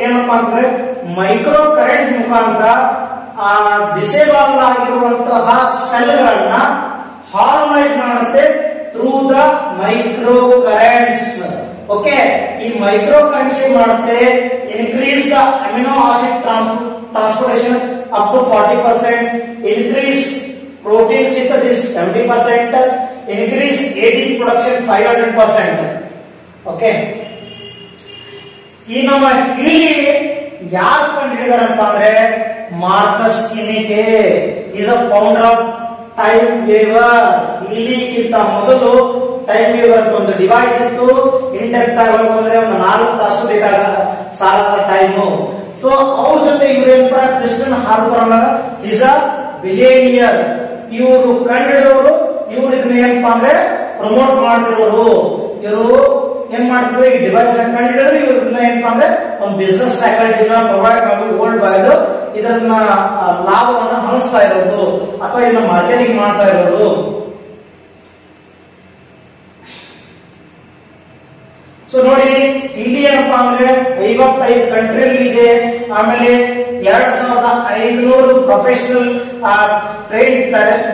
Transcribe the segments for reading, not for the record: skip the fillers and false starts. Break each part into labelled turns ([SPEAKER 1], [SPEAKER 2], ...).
[SPEAKER 1] ಏನಪ್ಪಾ ಅಂದ್ರೆ micro current ಮುಖಾಂತರ ಡಿಸೇಬಲ್ ಆಗಿರುವಂತಹ ಸೆಲ್ಗಳನ್ನ ಹಾರ್ಮೋನೈಸ್ ಮಾಡುತ್ತೆ through the micro currents. Okay, ಈ ಮೈಕ್ರೋ ಕರೆಂಟ್ಸ್ ಏನ್ ಮಾಡುತ್ತೆ, increase the amino acid transportation up to 40%, increase protein synthesis 70%, increase ATP production 500%. Okay, ಈ ನಮ್ಮ ಹೀಲಿ ಯಾರು ಕಂಡುಹಿಡಿದಾರಪ್ಪ ಅಂದ್ರೆ ಮಾರ್ಕಸ್ ಕಿನಿಕೆ is a founder of time weaver. ಹೀಲಿಗಿಂತ ಮೊದಲು ಟೈಮ್ ವೇವರ್ ಅಂತ ಒಂದು ಡಿವೈಸ್ ಇತ್ತು. ಇನ್ ಡೆಪ್ತ್ ಆಗಿ ಹೋದ್ರೆ ಒಂದು 4 ತಾಸು ಬೇಕಾದ ಸಾಲದ ಟೈಮು. ಸೊ ಅವ್ರ ಜೊತೆ ಇವ್ರೇನಪ್ಪ, Kristen Harper is a billionaire. ಇವರು ಕಂಡಿಡೋರು, ಇವ್ರು ಇದನ್ನ ಏನಪ್ಪಾ ಅಂದ್ರೆ ಪ್ರಮೋಟ್ ಮಾಡ್ತಿರೋರು. ಇವರು ಏನ್ ಮಾಡ್ತಿದ್ರು, ಈ ಡಿವೈಸ್ ಕಂಡಿಡೋರು. ಇವ್ರು ಇದನ್ನ ಏನಪ್ಪಾ ಅಂದ್ರೆ ಒಂದು ಬಿಸ್ನೆಸ್ ಫ್ಯಾಕಲ್ಟಿನ ಪ್ರೊವೈಡ್ ಮಾಡಿ ವರ್ಲ್ಡ್ ವೈಡ್ ಇದನ್ನ ಲಾಭವನ್ನ ಹಂಚ್ತಾ ಇರೋದು ಅಥವಾ ಇದನ್ನ ಮಾರ್ಕೆಟಿಂಗ್ ಮಾಡ್ತಾ ಇರೋದು. ಸೊ ನೋಡಿ, ಇಲ್ಲಿ ಏನಪ್ಪಾ ಅಂದ್ರೆ 55 ಕಂಟ್ರಿಯಲ್ಲಿ ಇದೆ. ಆಮೇಲೆ 2500 ಪ್ರೊಫೆಷನಲ್ ಟ್ರೈನ್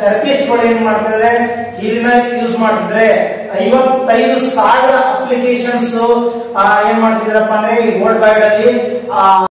[SPEAKER 1] ಥೆರಪಿಸ್ಟ್ ಗಳು ಏನ್ ಮಾಡ್ತಿದ್ರೆ, ಹೀಲಿನ ಯೂಸ್ ಮಾಡ್ತಿದ್ರೆ. 55,000 ಅಪ್ಲಿಕೇಶನ್ಸ್ ಏನ್ ಮಾಡ್ತಿದ್ರಪ್ಪ ಅಂದ್ರೆ ಈ ವರ್ಲ್ಡ್ ವೈಡ್ ಅಲ್ಲಿ